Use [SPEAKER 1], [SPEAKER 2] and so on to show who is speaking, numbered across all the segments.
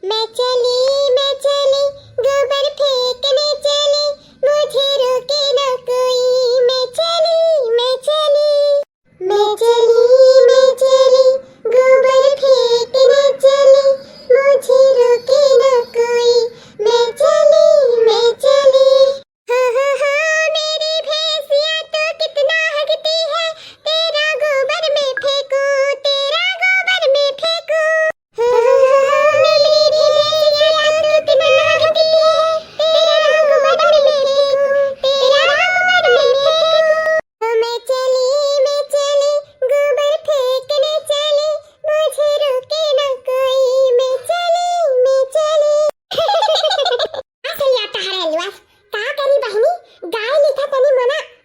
[SPEAKER 1] मैं चली गोबर फेंकने चली, मुझे रोके न कोई। मैं चली मैं चली गोबर फेंकने चली, मुझे रोके न कोई। मैं चली हाँ हाँ हाँ मेरी भैंसिया तो कितना हगती है, तेरा गोबर में फेंकूं, तेरा गोबर में फेंकूं। हाँ हाँ हाँ मेरी भैंसिया तो कितना हगती है, तेरा गोबर में फेंकूं, तेरा गोबर में फेंकूं। मैं चली गोबर फेंकने चली, मुझे रोके न कोई। मैं चली असली आता है लुआस का करी बहनी, गाय लिखा तनी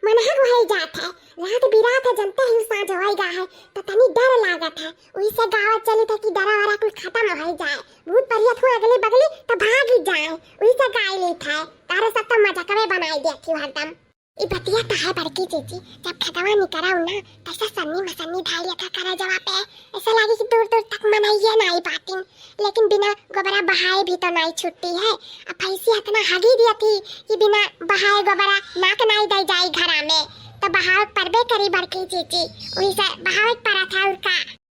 [SPEAKER 1] मनहा गोहाई जात है। रात बिरात है जनता ही साँझ होएगा है तो तनी डर लागत है। उही से गाँव चली था कि डरा वाला कुछ खत्म हो जाए, भूत परियत हो अगले बगले तो भाग जाए। उही से गाय लिखा है तारे सब तो मजा कवे बनाई दे थी हरदम। ई बतिया तो है बड़की चीची, जब खतवा नहीं कराऊ ना तैसा सन्नी मसन्नी ढालिया था करा जवा पे, ऐसा लगे कि दूर दूर तक मनाइए नहीं पाती। लेकिन बिना गोबरा बहाए भी तो नहीं छुट्टी है। अब भैंसी इतना हगी दिया थी कि बिना बहाए गोबरा नाक नहीं दे जाए घरा में, तो बहाव परबे करी बड़की चीची। वही से बहाव परा था उनका।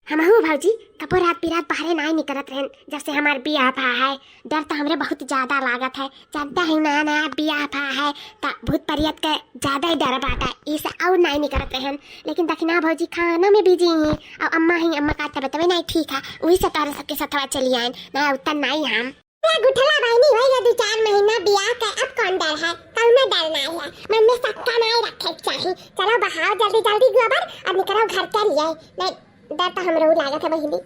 [SPEAKER 1] हम हूँ भौजी कपो रात बिरात बाहरे नहीं निकलत रहन जब से हमार बियाह भा है। डर तो हमरे बहुत ज्यादा लागत है, जानता है नया नया बियाह भा है तो भूत परियत के ज्यादा ही डर बाटा, इसे और नहीं निकलत रहन। लेकिन दखना भौजी खाना में बिजी ही और अम्मा का तबीयत नहीं ठीक है, वही से तारे सबके साथवा चली आए ना उतना नहीं हम। गुठला बहनी होएगा 2-4 महीना बियाह का, अब कौन डर है, कौन ना डर नहीं है। मन में सक्का नहीं रखे चाहिए। चलो बहाओ जल्दी जल्दी गोबर और निकलो घर के लिए, नहीं डर तो हमरो लागत है बहिनी।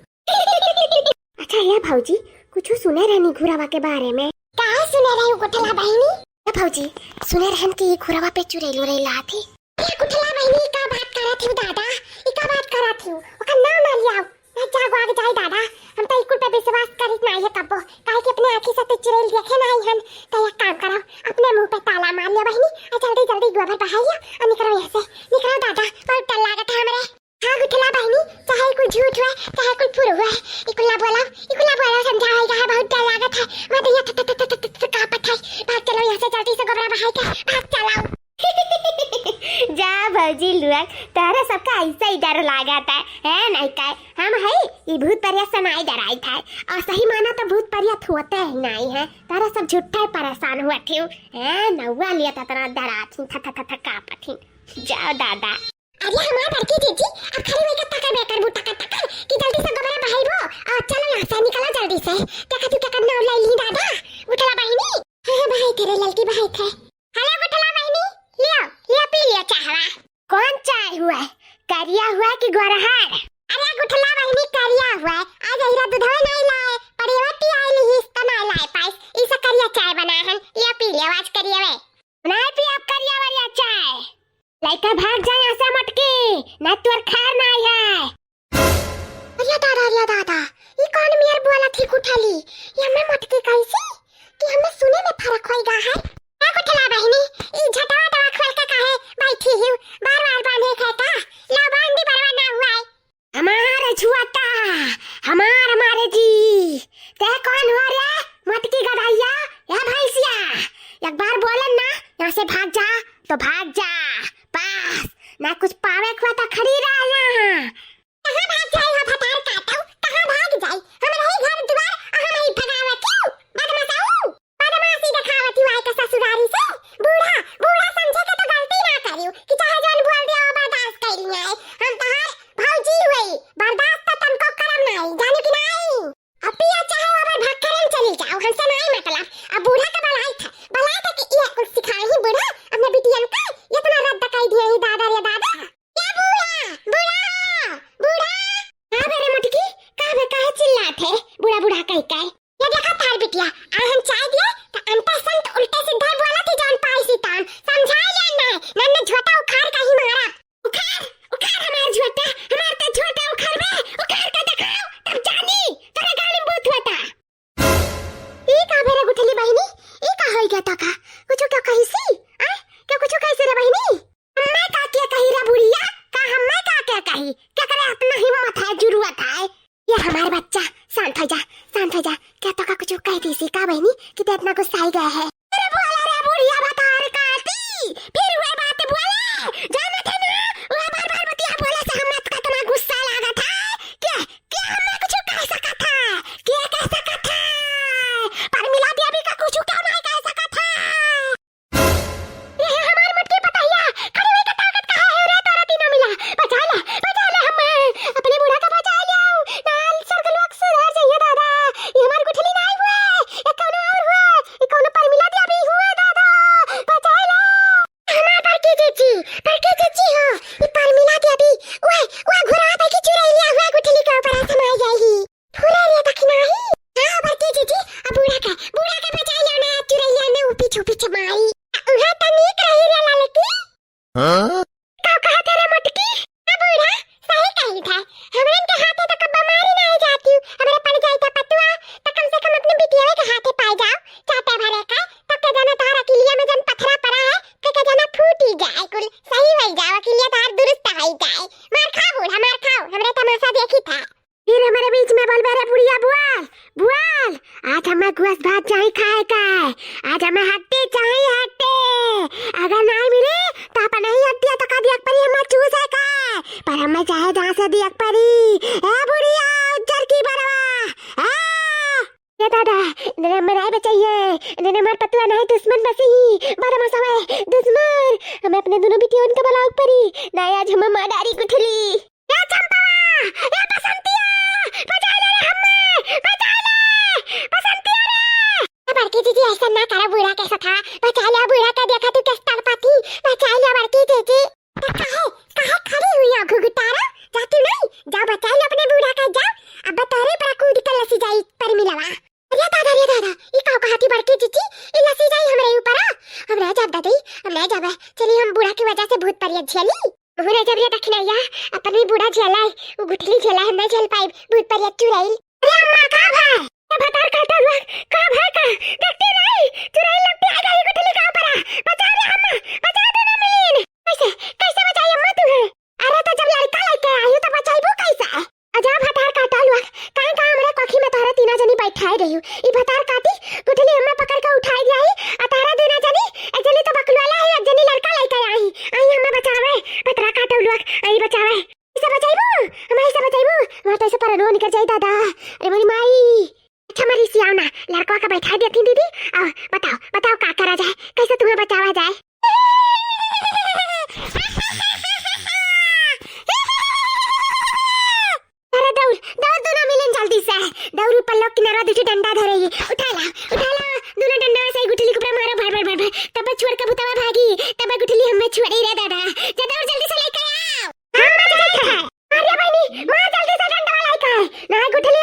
[SPEAKER 1] अच्छा या भौजी कुछ सुने रहनी घुरावा के बारे में? का सुने रही गुठला बहनी? भौजी सुने रहन कि घुरावा पे चुड़ैल उड़ैल थी। ये गुठला बहनी का बात करत हूं दादा, ई का बात करत हूं, ओका नाम ना लियाओ ना जागो आगे जाई दादा। हम तो इकुल पे विश्वास करित नहीं है कब्बो, काहे कि अपने आंखी से चुड़ैल देखे नहीं हन। तो एक काम करो अपने मुंह पे ताला मार लिया बहनी और जल्दी जल्दी गोबर बहाइयो और निकलो यहाँ से, निकलो दादा बहुत डर लागत है हमरे। हाँ गुठला बहनी चाहे कोई झूठ हुआ चाहे कोई फुर हुआ, इकुला बोला समझाएगा है, बहुत डर लागत है। मैं तो ये कांपत है, भाग चलो यहाँ से जल्दी से गोबर बहाई के भाग चलाओ। जा भौजी लुआक तारा सबका ऐसा ही डर लागत है नहीं काय हम है ये भूत परियत से नहीं डराई था, और सही माना तो भूत परियत होते ही नहीं है। तारा सब झूठा परेशान हुआ थे है नौवा लिया था तना डराती था कापथी। जाओ दादा अरे हमारा बड़की जीजी अब खाली वही का तकर बेकर बूटा का तकर कि जल्दी से गोबर बहाइबो और चलो यहाँ से निकलो जल्दी से। देखा तू क्या करना ले ली दादा गुठला बहनी। हां बहाई तेरे लड़की बहाई थे। हेलो गुठला बहनी लियो पी लियो चाहवा। कौन चाय हुआ है, करिया हुआ कि गोरहर? अरे गुठला बहनी करिया हुआ है, आज हीरा दूधवा नहीं लाए परिवटी आइली हिस त नहीं लाए पाइस, इसे करिया चाय बना है लियो पी लियो आज करिया वे नहीं पी अब करिया वाली चाय। लाइका भाग जाए ऐसे मटके ना तुर खार नहीं है। अरे दादा ये कौन मियर बोला थी गुठली, ये मैं मटके कैसी कि हमें सुने में फर्क होएगा है। क्या गुठला बहनी ई झटवा दवा खोल के काहे बैठी हूं, बार-बार बांधे खाता ला बांध दी बरवा ना हुआ है। हमारे छुआता हमारे जी ते कौन हो रे मटकी गधाइया या भैंसिया, एक बार बोलन ना यहाँ से भाग जा तो भाग जा, बस ना कुछ पावे खुआ तो खड़ी रह यहाँ। कहाँ भाग जाए हो फटार काटो, कहाँ भाग जाए हमारे ही घर द्वार और हम ही भगावत हूँ बदमाशाऊ बदमाशी दिखावत हूँ। आए का ससुरारी से बूढ़ा समझे के तो गलती ना करियो कि चाहे जोन बोल दिया वो बर्दाश्त कर लिया है। हम तो हर भौजी हुई बर्दाश्त तो तुमको करम नहीं जानो कि नहीं। अब पिया चाहे वो भाग करम चली जाओ हमसे नहीं मतलब। अब बूढ़ा का भलाई था कि ये कुछ सिखाए ही बूढ़ा अपने बिटियन का इतना रद्द कर दिए ही दादा रे दादा। क्या बूढ़ा हां मेरे मटकी काहे चिल्लाते बूढ़ा कह ये देखा तार बिटिया आ हम चाय दिए तो अंता संत उल्टे सीधे बोला थी जौन पाई सी तान समझा या नहीं नन्ने झोटा उखाड़ का ही मारा। उखाड़ हमार झोटा हमार तो झोटा उखाड़ में उखाड़ के दिखाओ तब जानी तेरे गाली में भूत होता। ई का मेरे गुठली बहनी ई का होई गया तो का कुछ क्या कही सी आ क्या कुछ कैसे रे बहनी मैं का क्या कही रे बुढ़िया का हम मैं का क्या कही क्या करे अपना हिम्मत है जरूरत है। ये हमारा बच्चा शांत हो जा क्या तो का कुछ कह दी सी का बहनी कि ते इतना गुस्सा गया है। अरे बोला रे बुढ़िया बतार काटी फिर वह बात बोले जाना था ना वह बार बार बतिया बोले से हमरा का इतना गुस्सा लगा था क्या क्या हमरा कुछ कह सका था क्या कह सका था पर मिला दिया भी का कुछ क्या नहीं कह सका था। ये हमार मुट्ठी पताया खड़ी हुई का ताकत कहां है रे तारा तीनों मिला बचा ले हम अपने बूढ़ा का बचा लियो नाल सर्गलोक सुधर जाइए दादा ये हमार गुठली नहीं हुआ ये कौन और हुआ ये कौन पर मिला दिया भी हुआ दादा बचा लो हमार पर के जीजी हो ये पर मिला दिया भी ओए घोड़ा पे की चुराई लिया हुआ गुठली के ऊपर समाई जाई फुरे रे दखना ही हां पर के जीजी अब बूढ़ा का बचा लियो ना चुराई ने ऊपी छुपी छमाई उहा तनी कही रे लालकी हां का कहा तेरे मटकी बूढ़ा सही कही था हमरन के हाथे तो कब्बा मारी नहीं जाती हमरे पड़ जाई था पतुआ तो कम से कम अपने बिटिया के हाथे पाई जाओ चाटे भरे का तब के जाना तारा किलिया में जन पथरा पड़ा है के जाना फूटी जाए कुल सही होई जाओ किलिया तार दुरुस्त होई जाए मार खा बूढ़ा मार खाओ हमरे तमाशा देखी था फिर हमारे बीच में बोल बेरे बुढ़िया बुआल आज हमें गुस भात चाय खाए का आज हमें हट्टे चाय हट्टे अगर नहीं मिले तो अपन नहीं हट्टी तो का दिया परी हमें चूसे का पर हमें चाहे जहां से दिया परी ए बुढ़िया उज्जर की बरवा ये दादा ने मराए बचाइए ने मर पतुआ नहीं दुश्मन बसी बारह मसावे दुश्मन हमें अपने दोनों बिटियों का बलाव परी ना आज हमें माडारी गुठली ए चंपा ए बसंतिया बचा ले हमें बचा ले बसंतिया रे बड़की जीजी ऐसा ना करा बूढ़ा कैसा था बचा ले बूढ़ा का देखा तू किस तरह पाती बचा ले बड़की जीजी कहां खड़ी हुई आंखों गुटारा जाती नहीं जाओ बचा ले अपने बूढ़ा का जाओ अब तारे पर कूद कर लसी जाई पर मिलावा रे दादा ई का कहती बड़की जीजी ई लसी जाई हमरे ऊपर हमरा जब दादी हमरा जब चली हम बूढ़ा की वजह से भूत परिया झेली बुरा जब रे दखनैया अपन भी बूढ़ा झेलाई वो गुठली झेला हम नहीं झेल पाई भूत परिया चुराई अरे अम्मा का भाई ये बता काटा हुआ का भाई का देखते नहीं चुराई लगती आ गई गुठली का ऊपर बचा रे अम्मा बचा दो ना मिलीन कैसे बचाई अम्मा तू अरे तो जब लड़का लेके आई तो बचाईबो कैसे अजब हटार काटा हुआ काहे का हमरे कोखी में तारा तीना जनी बैठाई रही ई भतार काटी गुठली हमें पकड़ के उठाई दिया आ तारा दूना जनी एक जनी तो बकलवाला है एक जनी लड़का लेके आई हमें बचावे पतरा काटा हुआ आई बचावे इसे बचाईबो हमें इसे बचाईबो वहां तो से परनो निकल जाई दादा अरे मोरी माई अच्छा मरी सियाओ ना लड़का का बैठा देती दीदी अब बताओ का करा जाए कैसे तुम्हें बचावा जाए दौड़ पल्लो किनारा दूसरी डंडा धरे उठा ला दोनों डंडा से गुठली को मारो भर तब छोड़ के बुतावा भागी तब गुठली हमें छोड़ी रे दादा जा दौड़ जल्दी से लेके आओ हम बच गए अरे बहनी मां जल्दी से डंडा लेके ना गुठली